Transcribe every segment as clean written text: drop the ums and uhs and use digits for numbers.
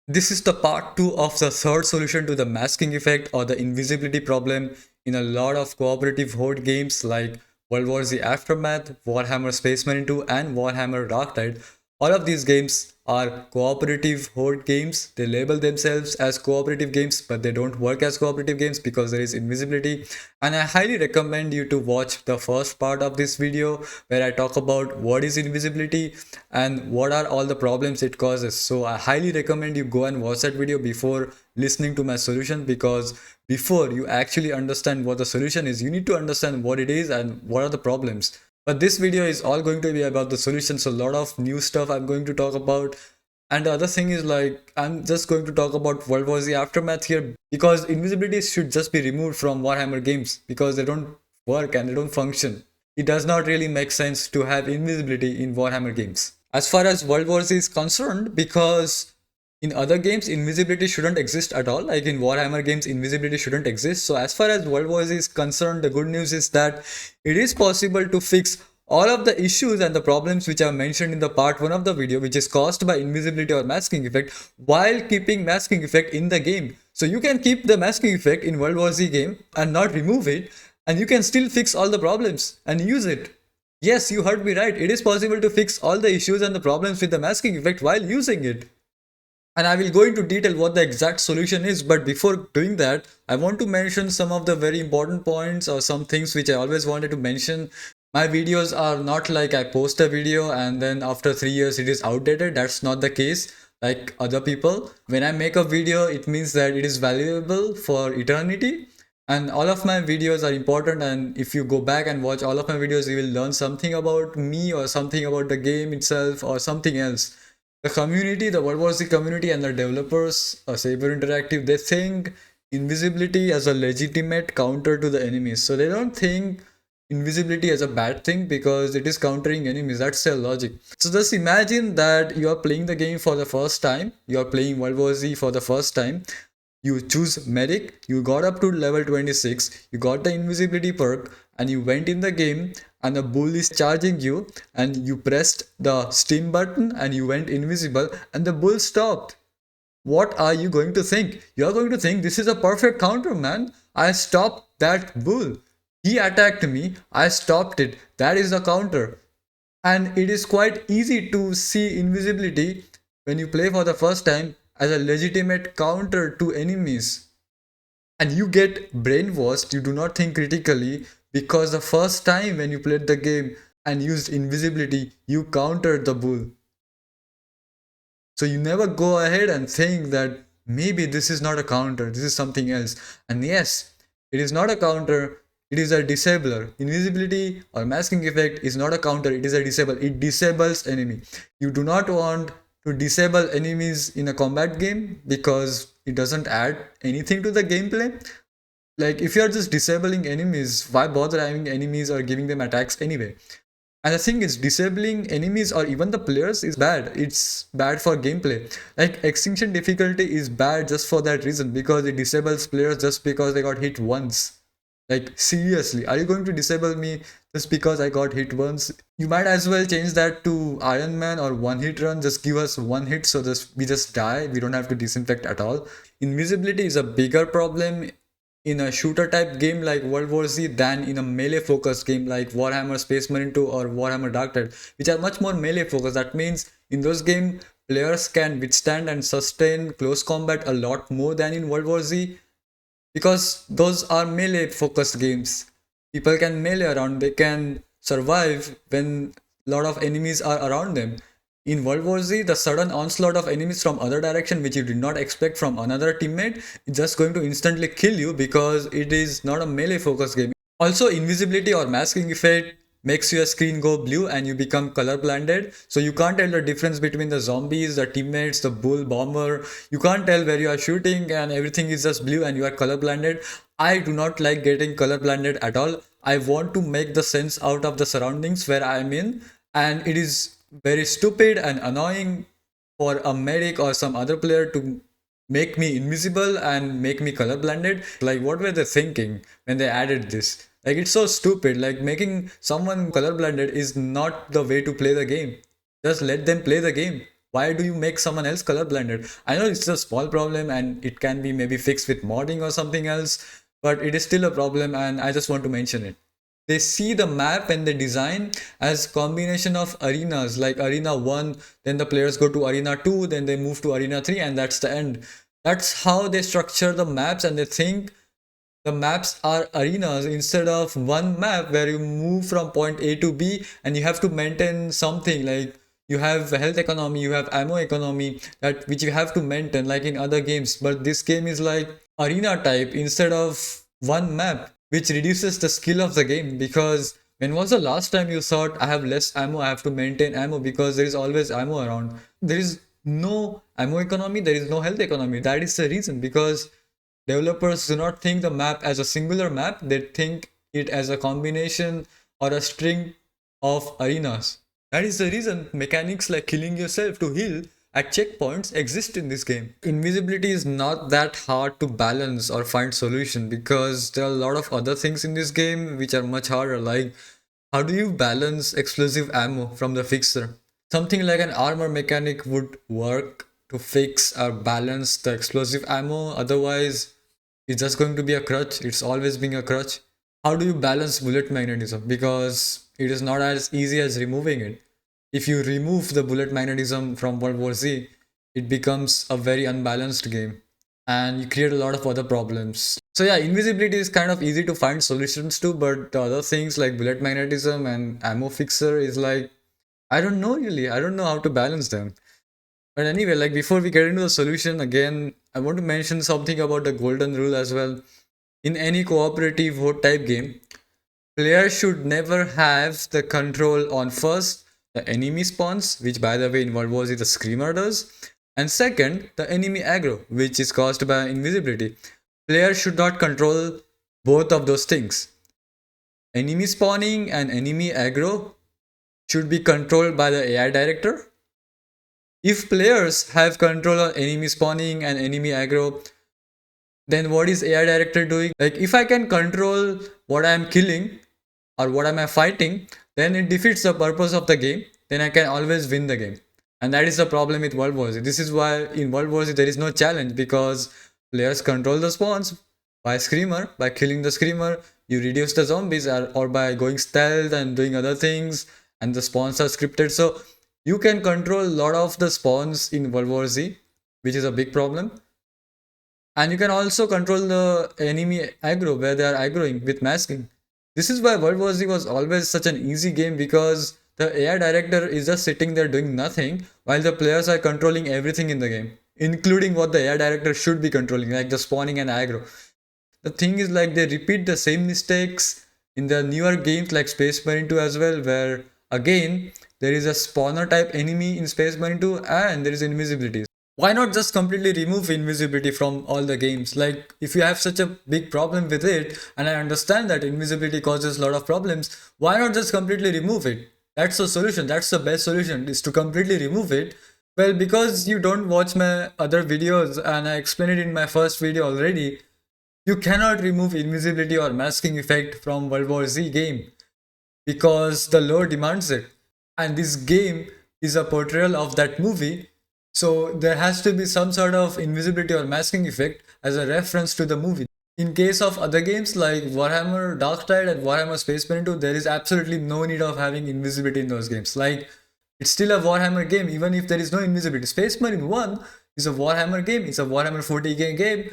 This is the part 2 of the third solution to the masking effect or the invisibility problem in a lot of cooperative horde games like World War Z Aftermath, Warhammer Space Marine 2 and Warhammer Dark Tide. All of these games are cooperative horde games. They label themselves as cooperative games, but they don't work as cooperative games because there is invisibility. And I highly recommend you to watch the first part of this video where I talk about what is invisibility and what are all the problems it causes. So I highly recommend you go and watch that video before listening to my solution, because before you actually understand what the solution is, you need to understand what it is and what are the problems. But this video is all going to be about the solution, so a lot of new stuff I'm going to talk about. And the other thing is, like, I'm just going to talk about World War Z Aftermath here because invisibility should just be removed from Warhammer games because they don't work and they don't function. It does not really make sense to have invisibility in Warhammer games. As far as World War Z is concerned, because in other games invisibility shouldn't exist at all, like in Warhammer games invisibility shouldn't exist. So as far as World War Z is concerned, the good news is that it is possible to fix all of the issues and the problems which I mentioned in the part 1 of the video, which is caused by invisibility or masking effect, while keeping masking effect in the game. So you can keep the masking effect in World War Z game and not remove it, and you can still fix all the problems and use it. Yes, you heard me right. It is possible to fix all the issues and the problems with the masking effect while using it. And I will go into detail what the exact solution is, but before doing that, I want to mention some of the very important points or some things which I always wanted to mention. My videos are not like I post a video and then after 3 years it is outdated. That's not the case like other people. When I make a video, it means that it is valuable for eternity. And all of my videos are important, and if you go back and watch all of my videos, you will learn something about me or something about the game itself or something else. The community, the World War Z community and the developers, Saber Interactive, they think invisibility as a legitimate counter to the enemies. So they don't think invisibility as a bad thing because it is countering enemies. That's their logic. So just imagine that you are playing the game for the first time. You are playing World War Z for the first time. You choose medic, you got up to level 26, you got the invisibility perk, and you went in the game, and the bull is charging you, and you pressed the steam button and you went invisible, and the bull stopped. What are you going to think? You are going to think this is a perfect counter, man. I stopped that bull. He attacked me, I stopped it. That is the counter. And it is quite easy to see invisibility when you play for the first time as a legitimate counter to enemies. And you get brainwashed, you do not think critically, because the first time when you played the game and used invisibility, you countered the bull. So you never go ahead and think that maybe this is not a counter, this is something else. And yes, it is not a counter, it is a disabler. Invisibility or masking effect is not a counter, it is a disable. It disables enemy. You do not want to disable enemies in a combat game because it doesn't add anything to the gameplay. Like if you are just disabling enemies, why bother having enemies or giving them attacks anyway? And the thing is, disabling enemies or even the players is bad. It's bad for gameplay. Like extinction difficulty is bad just for that reason, because it disables players just because they got hit once. Like seriously, are you going to disable me just because I got hit once? You might as well change that to Iron Man or one hit run. Just give us one hit so just we just die. We don't have to disinfect at all. Invisibility is a bigger problem in a shooter type game like World War Z than in a melee focused game like Warhammer Space Marine 2 or Warhammer Dark Tide, which are much more melee focused. That means in those games, players can withstand and sustain close combat a lot more than in World War Z, because those are melee focused games. People can melee around, they can survive when a lot of enemies are around them. In World War Z, the sudden onslaught of enemies from other direction which you did not expect from another teammate is just going to instantly kill you because it is not a melee focused game. Also, invisibility or masking effect makes your screen go blue and you become color blinded. So you can't tell the difference between the zombies, the teammates, the bull, bomber. You can't tell where you are shooting and everything is just blue and you are color blinded. I do not like getting color blinded at all. I want to make the sense out of the surroundings where I am in, and it is very stupid and annoying for a medic or some other player to make me invisible and make me color blinded. Like, what were they thinking when they added this? Like, it's so stupid. Like, making someone color blinded is not the way to play the game. Just let them play the game. Why do you make someone else colorblinded? I know it's a small problem and it can be maybe fixed with modding or something else, but it is still a problem and I just want to mention it. They see the map and the design as combination of arenas, like arena 1, then the players go to arena 2, then they move to arena 3, and that's the end. That's how they structure the maps, and they think the maps are arenas instead of one map where you move from point A to B and you have to maintain something like you have health economy, you have ammo economy, that which you have to maintain like in other games. But this game is like arena type instead of one map, which reduces the skill of the game. Because when was the last time you thought I have less ammo, I have to maintain ammo? Because there is always ammo around. There is no ammo economy, there is no health economy. That is the reason, because developers do not think the map as a singular map, they think it as a combination or a string of arenas. That is the reason mechanics like killing yourself to heal at checkpoints exist in this game. Invisibility is not that hard to balance or find solution, because there are a lot of other things in this game which are much harder, like how do you balance explosive ammo from the fixer? Something like an armor mechanic would work to fix or balance the explosive ammo, otherwise it's just going to be a crutch. It's always being a crutch. How do you balance bullet magnetism? Because it is not as easy as removing it. If you remove the bullet magnetism from World War Z, it becomes a very unbalanced game and you create a lot of other problems. So yeah, invisibility is kind of easy to find solutions to, but the other things like bullet magnetism and ammo fixer is like, I don't know really. I don't know how to balance them. But anyway, like before we get into the solution, again, I want to mention something about the golden rule as well. In any cooperative horde type game, players should never have the control on first the enemy spawns, which by the way in World War Z the screamer does, and second the enemy aggro, which is caused by invisibility. Players should not control both of those things. Enemy spawning and enemy aggro should be controlled by the AI director. If players have control on enemy spawning and enemy aggro, then what is AI director doing? Like if I can control what I am killing or what am I fighting, then it defeats the purpose of the game. Then I can always win the game. And that is the problem with World War Z. This is why in World War Z there is no challenge, because players control the spawns by screamer, by killing the screamer, you reduce the zombies, or by going stealth and doing other things, and the spawns are scripted. So you can control a lot of the spawns in World War Z, which is a big problem. And you can also control the enemy aggro where they are aggroing with masking. This is why World War Z was always such an easy game, because the AI director is just sitting there doing nothing while the players are controlling everything in the game, including what the AI director should be controlling, like the spawning and aggro. The thing is, like, they repeat the same mistakes in the newer games like Space Marine 2 as well, where again there is a spawner type enemy in Space Marine 2 and there is invisibility. Why not just completely remove invisibility from all the games? Like, if you have such a big problem with it, and I understand that invisibility causes a lot of problems, why not just completely remove it? That's the solution. That's the best solution, is to completely remove it. Well, because you don't watch my other videos and I explained it in my first video already, you cannot remove invisibility or masking effect from World War Z game because the lore demands it. And this game is a portrayal of that movie. So there has to be some sort of invisibility or masking effect as a reference to the movie. In case of other games like Warhammer Darktide and Warhammer Space Marine 2, there is absolutely no need of having invisibility in those games. Like, it's still a Warhammer game even if there is no invisibility. Space Marine 1 is a Warhammer game, it's a Warhammer 40k game,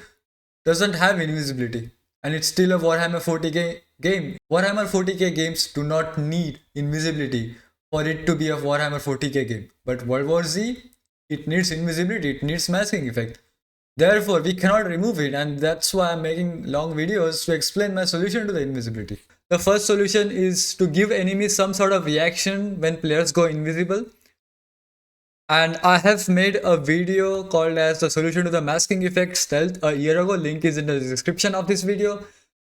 doesn't have invisibility, and it's still a Warhammer 40k game. Warhammer 40k games do not need invisibility for it to be a Warhammer 40k game. But World War Z, it needs invisibility, it needs masking effect. Therefore, we cannot remove it, and that's why I'm making long videos to explain my solution to the invisibility. The first solution is to give enemies some sort of reaction when players go invisible. And I have made a video called as the solution to the masking effect stealth a year ago. Link is in the description of this video.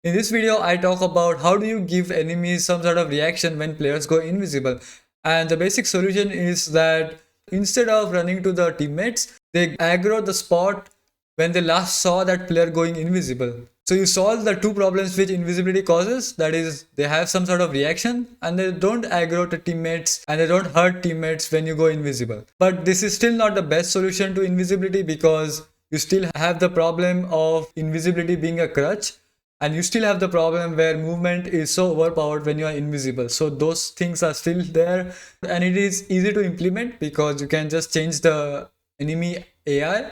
In this video, I talk about how do you give enemies some sort of reaction when players go invisible. And the basic solution is that instead of running to the teammates, they aggro the spot when they last saw that player going invisible. So you solve the two problems which invisibility causes. That is, they have some sort of reaction and they don't aggro to teammates and they don't hurt teammates when you go invisible. But this is still not the best solution to invisibility because you still have the problem of invisibility being a crutch, and you still have the problem where movement is so overpowered when you are invisible. So those things are still there, and it is easy to implement because you can just change the enemy AI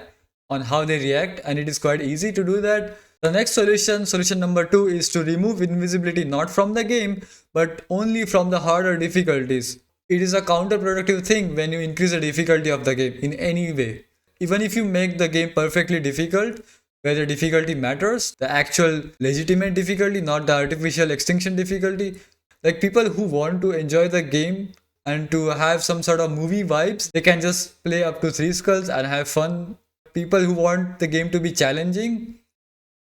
on how they react, and it is quite easy to do that. The next solution, solution number 2, is to remove invisibility not from the game but only from the harder difficulties. It is a counterproductive thing when you increase the difficulty of the game in any way. Even if you make the game perfectly difficult, where the difficulty matters, the actual legitimate difficulty, not the artificial extinction difficulty. Like people who want to enjoy the game and to have some sort of movie vibes, they can just play up to 3 skulls and have fun. People who want the game to be challenging,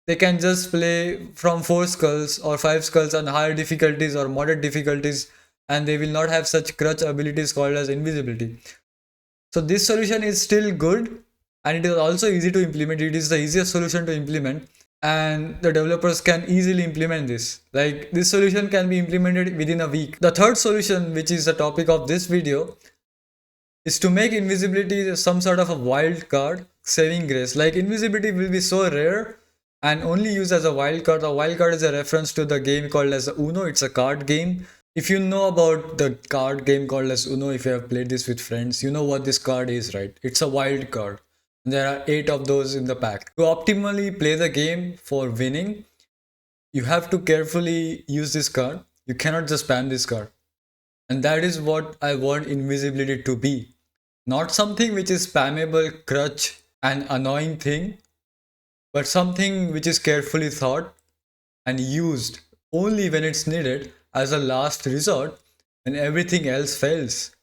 they can just play from 4 skulls or 5 skulls on higher difficulties or moderate difficulties, and they will not have such crutch abilities called as invisibility. So this solution is still good, and it is also easy to implement. It is the easiest solution to implement, and the developers can easily implement this. Like this solution can be implemented within a week. The third solution, which is the topic of this video, is to make invisibility some sort of a wild card saving grace. Like invisibility will be so rare and only used as a wild card. A wild card is a reference to the game called as Uno. It's a card game. If you know about the card game called as Uno, if you have played this with friends, you know what this card is, right? It's a wild card. There are 8 of those in the pack. To optimally play the game for winning, you have to carefully use this card. You cannot just spam this card. And that is what I want invisibility to be. Not something which is spammable, crutch, and annoying thing, but something which is carefully thought and used only when it's needed as a last resort when everything else fails.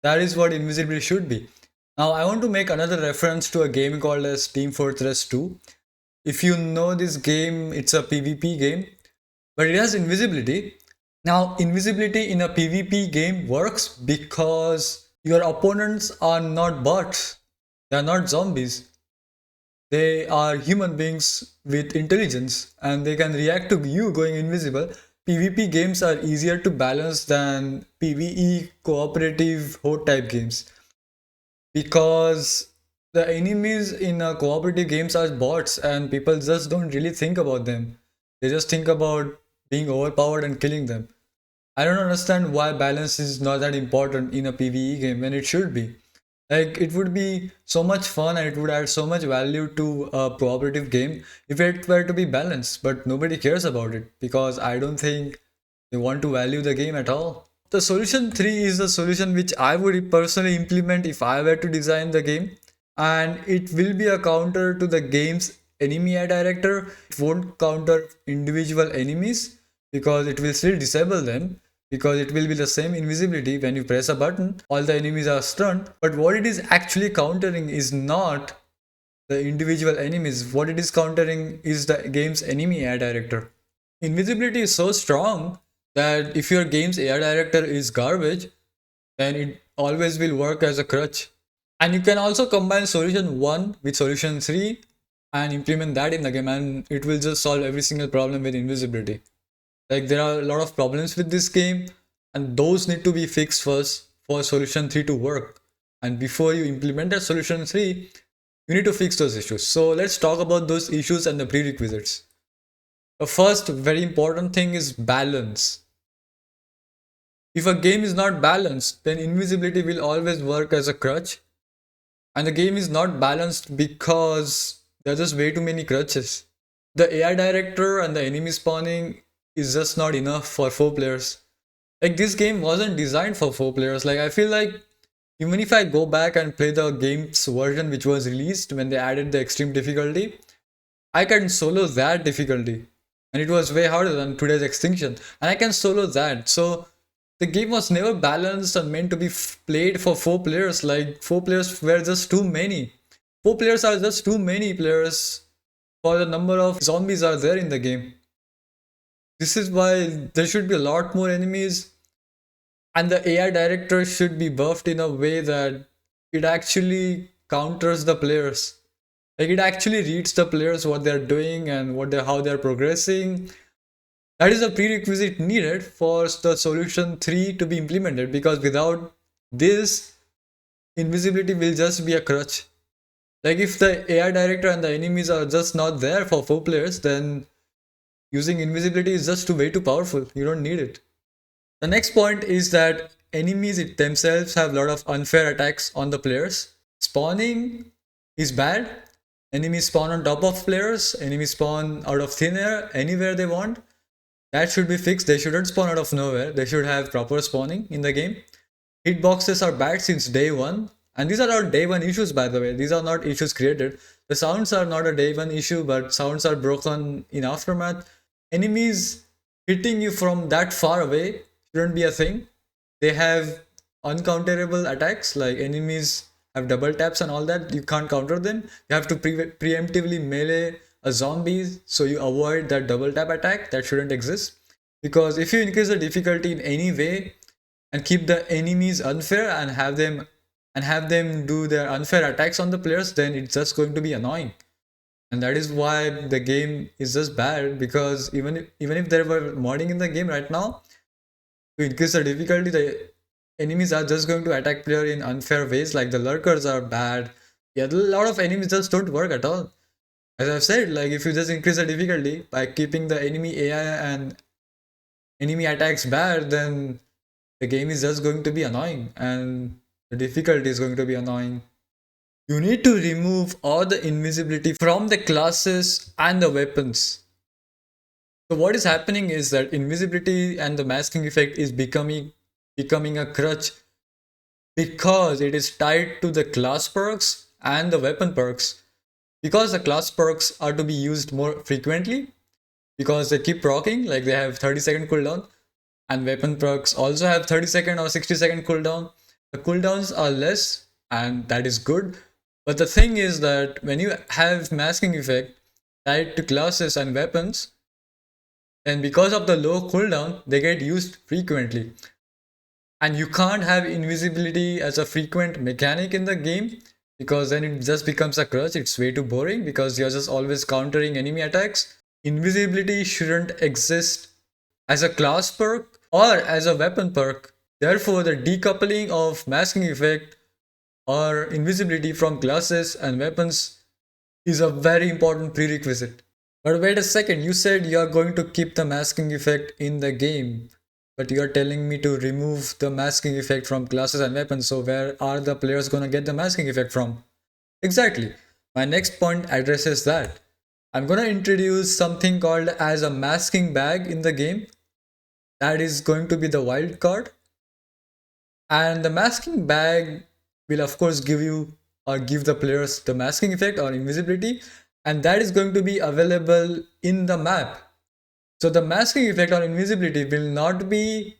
That is what invisibility should be. Now I want to make another reference to a game called as Team Fortress 2. If you know this game, it's a PvP game, but it has invisibility. Now invisibility in a PvP game works because your opponents are not bots. They are not zombies. They are human beings with intelligence and they can react to you going invisible. PvP games are easier to balance than PvE cooperative horde type games because the enemies in cooperative games are bots and people just don't really think about them. They just think about being overpowered and killing them. I don't understand why balance is not that important in a PvE game when it should be. Like it would be so much fun and it would add so much value to a cooperative game if it were to be balanced, but nobody cares about it because I don't think they want to value the game at all. The solution 3 is the solution which I would personally implement if I were to design the game, and it will be a counter to the game's enemy AI director. It won't counter individual enemies because it will still disable them, because it will be the same invisibility. When you press a button, all the enemies are stunned, but what it is actually countering is not the individual enemies. What it is countering is the game's enemy AI director. Invisibility is so strong that if your game's AI director is garbage, then it always will work as a crutch. And you can also combine solution 1 with solution 3 and implement that in the game, and it will just solve every single problem with invisibility. Like there are a lot of problems with this game, and those need to be fixed first for solution 3 to work. And before you implement that solution 3, you need to fix those issues. So let's talk about those issues and the prerequisites. The first very important thing is balance. If a game is not balanced, then invisibility will always work as a crutch. And the game is not balanced because there are just way too many crutches. The AI director and the enemy spawning is just not enough for 4 players. Like this game wasn't designed for 4 players. Like I feel like even if I go back and play the game's version which was released when they added the extreme difficulty, I can solo that difficulty. And it was way harder than today's extinction. And I can solo that. So the game was never balanced and meant to be played for 4 players. Like 4 players were just too many. 4 players are just too many players for the number of zombies are there in the game. This is why there should be a lot more enemies, and the AI director should be buffed in a way that it actually counters the players. Like it actually reads the players what they're doing and how they're progressing. That is a prerequisite needed for the solution 3 to be implemented, because without this, invisibility will just be a crutch. Like if the AI director and the enemies are just not there for 4 players, then using invisibility is just way too powerful. You don't need it. The next point is that enemies themselves have a lot of unfair attacks on the players. Spawning is bad. Enemies spawn on top of players, enemies spawn out of thin air, anywhere they want. That should be fixed. They shouldn't spawn out of nowhere. They should have proper spawning in the game. Hitboxes are bad since day one. And these are not day one issues, by the way. These are not issues created. The sounds are not a day one issue, but sounds are broken in Aftermath. Enemies hitting you from that far away shouldn't be a thing. They have uncounterable attacks, like enemies have double taps and all that. You can't counter them. You have to preemptively melee a zombie so you avoid that double tap attack. That shouldn't exist. Because if you increase the difficulty in any way and keep the enemies unfair and have them do their unfair attacks on the players, then it's just going to be annoying. And that is why the game is just bad, because even if there were modding in the game right now to increase the difficulty, the enemies are just going to attack player in unfair ways. Like the lurkers are bad. Yeah, a lot of enemies just don't work at all. As I've said, like if you just increase the difficulty by keeping the enemy AI and enemy attacks bad, then the game is just going to be annoying and the difficulty is going to be annoying. You need to remove all the invisibility from the classes and the weapons. So what is happening is that invisibility and the masking effect is becoming a crutch because it is tied to the class perks and the weapon perks. Because the class perks are to be used more frequently, because they keep rocking, like they have 30-second cooldown, and weapon perks also have 30-second or 60-second cooldown. The cooldowns are less, and that is good. But the thing is that when you have masking effect tied to classes and weapons, then because of the low cooldown, they get used frequently. And you can't have invisibility as a frequent mechanic in the game, because then it just becomes a crutch. It's way too boring because you're just always countering enemy attacks. Invisibility shouldn't exist as a class perk or as a weapon perk. Therefore, the decoupling of masking effect or invisibility from classes and weapons is a very important prerequisite. But wait a second, you said you are going to keep the masking effect in the game, but you are telling me to remove the masking effect from classes and weapons, so where are the players going to get the masking effect from? Exactly. My next point addresses that. I'm going to introduce something called as a masking bag in the game. That is going to be the wild card. And the masking bag will of course give you or give the players the masking effect or invisibility, and that is going to be available in the map. So the masking effect or invisibility will not be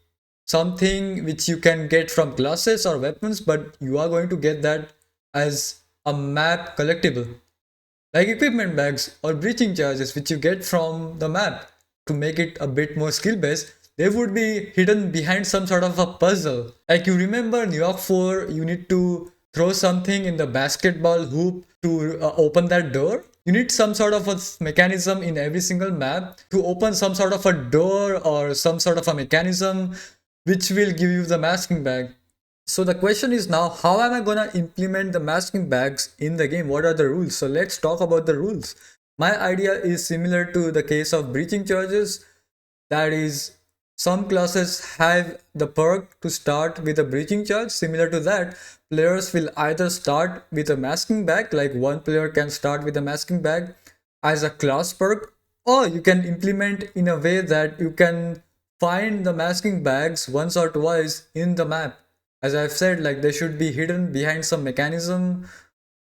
something which you can get from classes or weapons, but you are going to get that as a map collectible, like equipment bags or breaching charges which you get from the map. To make it a bit more skill based, they would be hidden behind some sort of a puzzle. Like you remember New York 4, you need to throw something in the basketball hoop to open that door. You need some sort of a mechanism in every single map to open some sort of a door or some sort of a mechanism which will give you the masking bag. So the question is now, how am I gonna implement the masking bags in the game? What are the rules? So let's talk about the rules. My idea is similar to the case of breaching charges. That is, some classes have the perk to start with a breaching charge. Similar to that, players will either start with a masking bag, like one player can start with a masking bag as a class perk, or you can implement in a way that you can find the masking bags once or twice in the map. As I've said, like they should be hidden behind some mechanism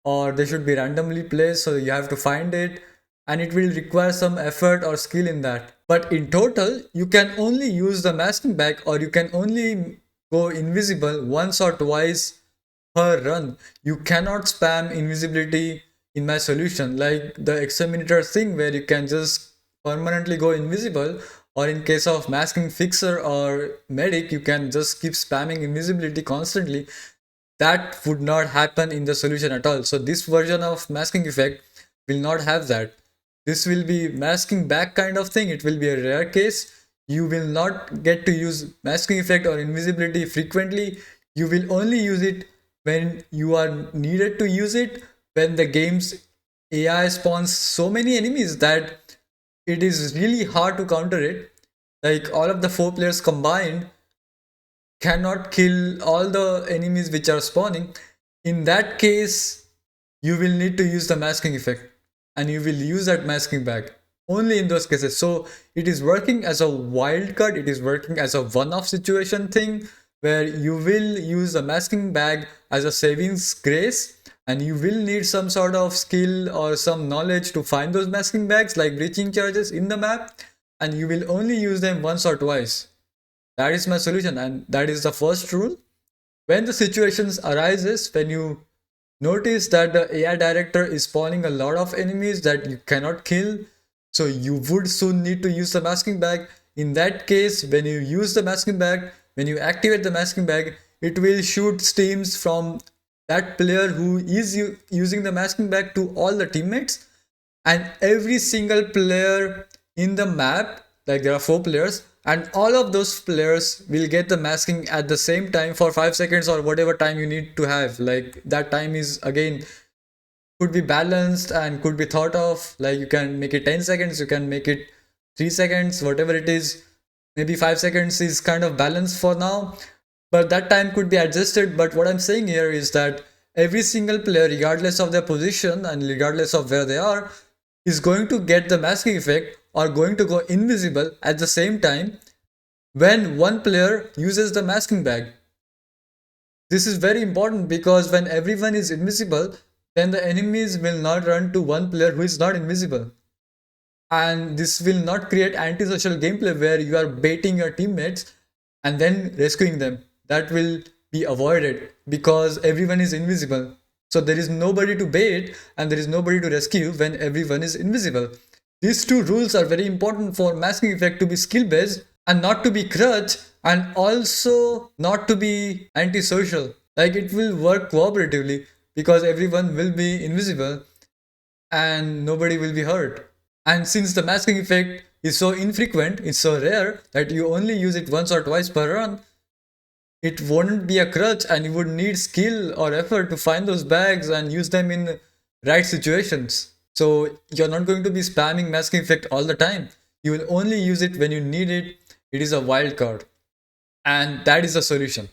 or they should be randomly placed, so you have to find it, and it will require some effort or skill in that. But in total, you can only use the masking bag or you can only go invisible once or twice per run. You cannot spam invisibility in my solution like the exterminator thing where you can just permanently go invisible, or in case of masking fixer or medic you can just keep spamming invisibility constantly. That would not happen in the solution at all. So this version of masking effect will not have that. This will be masking back kind of thing. It will be a rare case. You will not get to use masking effect or invisibility frequently. You will only use it when you are needed to use it, when the game's AI spawns so many enemies that it is really hard to counter it. Like all of the four players combined cannot kill all the enemies which are spawning. In that case, you will need to use the masking effect, and you will use that masking back only in those cases. So it is working as a wild card, it is working as a one-off situation thing where you will use the masking bag as a savings grace, and you will need some sort of skill or some knowledge to find those masking bags like breaching charges in the map, and you will only use them once or twice. That is my solution, and that is the first rule. When the situations arises, when you notice that the AI director is spawning a lot of enemies that you cannot kill, so you would soon need to use the masking bag. In that case, when you use the masking bag, when you activate the masking bag, it will shoot streams from that player who is using the masking bag to all the teammates, and every single player in the map, like there are four players, and all of those players will get the masking at the same time for 5 seconds or whatever time you need to have. Like that time is again could be balanced and could be thought of, like you can make it 10 seconds, you can make it 3 seconds, whatever it is. Maybe 5 seconds is kind of balanced for now, but that time could be adjusted. But what I'm saying here is that every single player, regardless of their position and regardless of where they are, is going to get the masking effect or going to go invisible at the same time when one player uses the masking bag. This is very important because when everyone is invisible, then the enemies will not run to one player who is not invisible. And this will not create antisocial gameplay where you are baiting your teammates and then rescuing them. That will be avoided because everyone is invisible. So there is nobody to bait and there is nobody to rescue when everyone is invisible. These two rules are very important for masking effect to be skill based and not to be crutch, and also not to be antisocial. Like it will work cooperatively because everyone will be invisible and nobody will be hurt. And since the masking effect is so infrequent, it's so rare that you only use it once or twice per run, it wouldn't be a crutch and you would need skill or effort to find those bags and use them in right situations. So you're not going to be spamming masking effect all the time. You will only use it when you need it. It is a wild card. And that is the solution.